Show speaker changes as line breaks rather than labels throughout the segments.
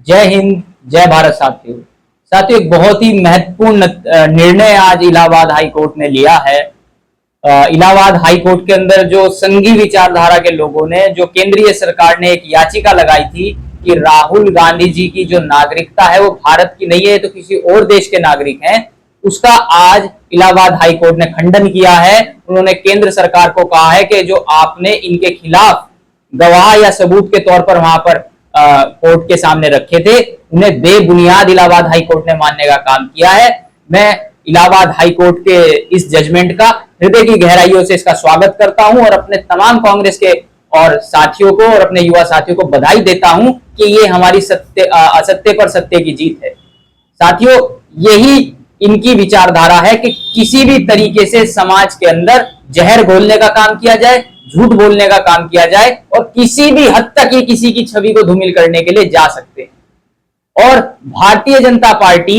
जय हिंद, जय भारत। साथियों साथियों एक बहुत ही महत्वपूर्ण निर्णय आज इलाहाबाद हाई कोर्ट ने लिया है। इलाहाबाद हाई कोर्ट के अंदर जो संघी विचारधारा के लोगों ने, जो केंद्रीय सरकार ने एक याचिका लगाई थी कि राहुल गांधी जी की जो नागरिकता है वो भारत की नहीं है तो किसी और देश के नागरिक हैं, उसका आज इलाहाबाद हाई कोर्ट ने खंडन किया है। उन्होंने केंद्र सरकार को कहा है कि जो आपने इनके खिलाफ गवाह या सबूत के तौर पर वहां पर कोर्ट के सामने रखे थे, उन्हें बेबुनियाद इलाहाबाद हाई कोर्ट ने मानने का काम किया है। मैं इलाहाबाद हाई कोर्ट के इस जजमेंट का हृदय की गहराइयों से इसका स्वागत करता हूं और अपने तमाम कांग्रेस के और साथियों को और अपने युवा साथियों को बधाई देता हूं कि ये हमारी असत्य पर सत्य की जीत है। साथियों, यही इनकी विचारधारा है कि किसी भी तरीके से समाज के अंदर जहर घोलने का काम किया जाए, झूठ बोलने का काम किया जाए और किसी भी हद तक ये किसी की छवि को धूमिल करने के लिए जा सकते हैं। और भारतीय जनता पार्टी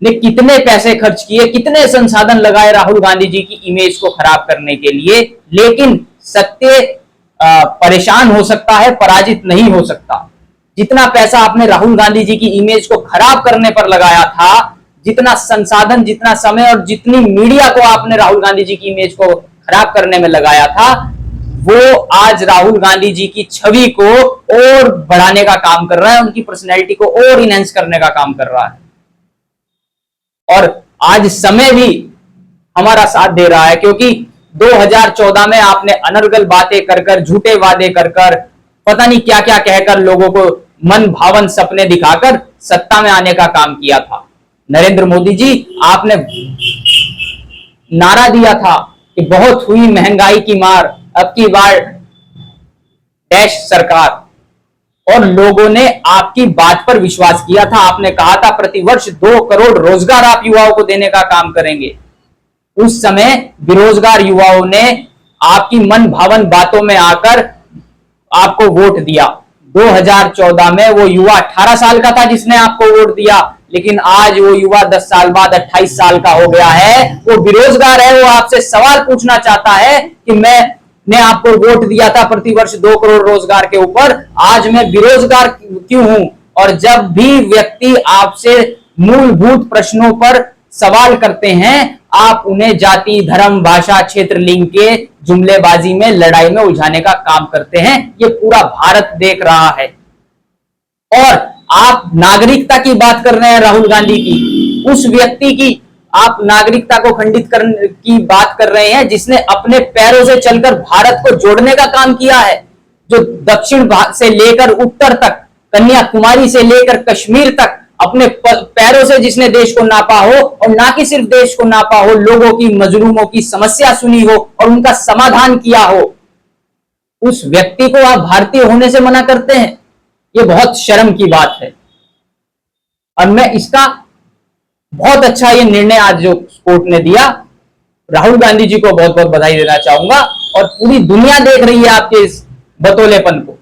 ने कितने पैसे खर्च किए, कितने संसाधन लगाए राहुल गांधी जी की इमेज को खराब करने के लिए, लेकिन सत्य परेशान हो सकता है, पराजित नहीं हो सकता। जितना पैसा आपने राहुल गांधी जी की इमेज को खराब करने पर लगाया था, जितना संसाधन, जितना समय और जितनी मीडिया को आपने राहुल गांधी जी की इमेज को खराब करने में लगाया था, वो आज राहुल गांधी जी की छवि को और बढ़ाने का काम कर रहा है, उनकी पर्सनैलिटी को और इनहेंस करने का काम कर रहा है। और आज समय भी हमारा साथ दे रहा है, क्योंकि 2014 में आपने अनर्गल बातें कर झूठे वादे कर पता नहीं क्या क्या कहकर लोगों को मन भावन सपने दिखाकर सत्ता में आने का काम किया था। नरेंद्र मोदी जी, आपने नारा दिया था कि बहुत हुई महंगाई की मार, अब की बार डैश सरकार, और लोगों ने आपकी बात पर विश्वास किया था। आपने कहा था प्रतिवर्ष 2 करोड़ रोजगार आप युवाओं को देने का काम करेंगे। उस समय बेरोजगार युवाओं ने आपकी मन भावन बातों में आकर आपको वोट दिया। 2014 में वो युवा 18 साल का था जिसने आपको वोट दिया, लेकिन आज वो युवा 10 साल बाद 28 साल का हो गया है, वो बेरोजगार है। वो आपसे सवाल पूछना चाहता है कि मैंने आपको वोट दिया था प्रतिवर्ष 2 करोड़ रोजगार के ऊपर, आज मैं बेरोजगार क्यों हूं? और जब भी व्यक्ति आपसे मूलभूत प्रश्नों पर सवाल करते हैं, आप उन्हें जाति, धर्म, भाषा, क्षेत्र, लिंग के जुमलेबाजी में, लड़ाई में उलझाने का काम करते हैं। ये पूरा भारत देख रहा है। और आप नागरिकता की बात कर रहे हैं राहुल गांधी की, उस व्यक्ति की आप नागरिकता को खंडित करने की बात कर रहे हैं जिसने अपने पैरों से चलकर भारत को जोड़ने का काम किया है। जो दक्षिण से लेकर उत्तर तक, कन्याकुमारी से लेकर कश्मीर तक अपने पैरों से जिसने देश को नापा हो, और ना कि सिर्फ देश को नापा हो, लोगों की, मजलूमों की समस्या सुनी हो और उनका समाधान किया हो, उस व्यक्ति को आप भारतीय होने से मना करते हैं। ये बहुत शर्म की बात है। और मैं इसका बहुत अच्छा ये निर्णय आज जो कोर्ट ने दिया, राहुल गांधी जी को बहुत बहुत बधाई देना चाहूंगा। और पूरी दुनिया देख रही है आपके इस बतौलेपन को।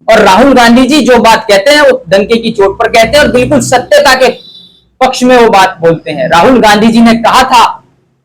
और राहुल गांधी जी जो बात कहते हैं वो डंके की चोट पर कहते हैं और बिल्कुल सत्यता के पक्ष में वो बात बोलते हैं। राहुल गांधी जी ने कहा था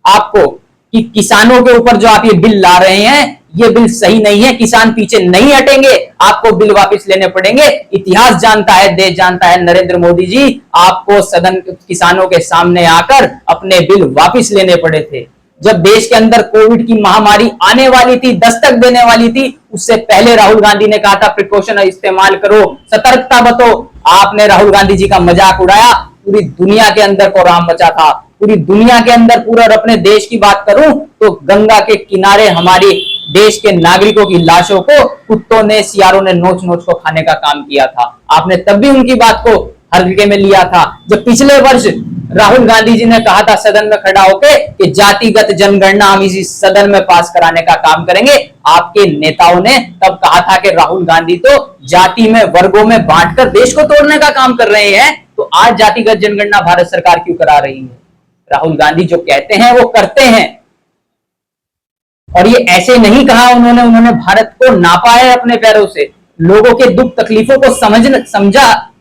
आपको कि किसानों के ऊपर जो आप ये बिल ला रहे हैं, ये बिल सही नहीं है, किसान पीछे नहीं हटेंगे, आपको बिल वापस लेने पड़ेंगे। इतिहास जानता है, देश जानता है, नरेंद्र मोदी जी, आपको सदन किसानों के सामने आकर अपने बिल वापस लेने पड़े थे। जब देश के अंदर कोविड की महामारी आने वाली थी, दस्तक देने वाली थी, उससे पहले राहुल गांधी ने कहा था प्रिकॉशन इस्तेमाल करो, सतर्कता बतो। आपने राहुल गांधी जी का मजाक उड़ाया, पूरी दुनिया के अंदर कोहराम मचा था। पूरी दुनिया के अंदर पूरा, और अपने देश की बात करूं तो गंगा के किनारे हमारी देश के नागरिकों की लाशों को कुत्तों ने, सियारों ने नोच नोच को खाने का काम किया था। आपने तब भी उनकी बात को हल्के में लिया था। जब पिछले वर्ष राहुल गांधी जी ने कहा था सदन में खड़ा होकर कि जातिगत जनगणना हम इसी सदन में पास कराने का काम करेंगे, आपके नेताओं ने तब कहा था कि राहुल गांधी तो जाति में, वर्गों में बांटकर देश को तोड़ने का काम कर रहे हैं, तो आज जातिगत जनगणना भारत सरकार क्यों करा रही है? राहुल गांधी जो कहते हैं वो करते हैं। और ये ऐसे नहीं कहा उन्होंने भारत को नापा है अपने पैरों से, लोगों के दुख तकलीफों को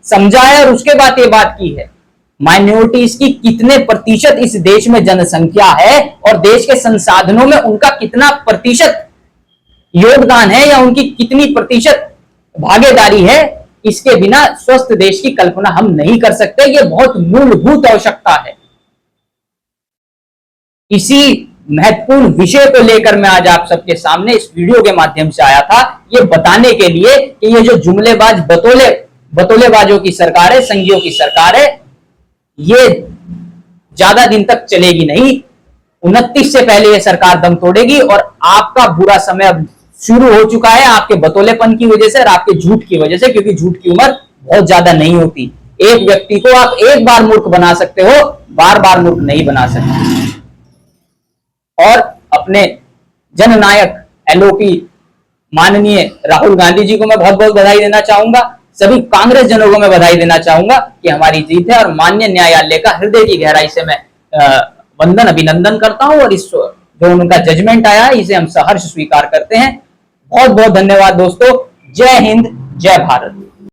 समझा है और उसके बाद ये बात की है। माइनॉरिटीज की कितने प्रतिशत इस देश में जनसंख्या है और देश के संसाधनों में उनका कितना प्रतिशत योगदान है या उनकी कितनी प्रतिशत भागीदारी है, इसके बिना स्वस्थ देश की कल्पना हम नहीं कर सकते। ये बहुत मूलभूत आवश्यकता है। इसी महत्वपूर्ण विषय को लेकर मैं आज आप सबके सामने इस वीडियो के माध्यम से आया था, ये बताने के लिए कि ये जो जुमलेबाज बतौलेबाजों की सरकार है, संघियों की सरकार है, ये ज्यादा दिन तक चलेगी नहीं। 29 से पहले ये सरकार दम तोड़ेगी और आपका बुरा समय अब शुरू हो चुका है, आपके बतौलेपन की वजह से और आपके झूठ की वजह से, क्योंकि झूठ की उम्र बहुत ज्यादा नहीं होती। एक व्यक्ति को आप एक बार मूर्ख बना सकते हो, बार बार मूर्ख नहीं बना सकते। और अपने जननायक एलओपी माननीय राहुल गांधी जी को मैं बहुत बहुत बधाई देना चाहूंगा। सभी कांग्रेस जनों को मैं बधाई देना चाहूंगा कि हमारी जीत है, और माननीय न्यायालय का हृदय की गहराई से मैं वंदन अभिनंदन करता हूं, और इस जो उनका जजमेंट आया है इसे हम सहर्ष स्वीकार करते हैं। बहुत बहुत धन्यवाद दोस्तों। जय हिंद, जय भारत।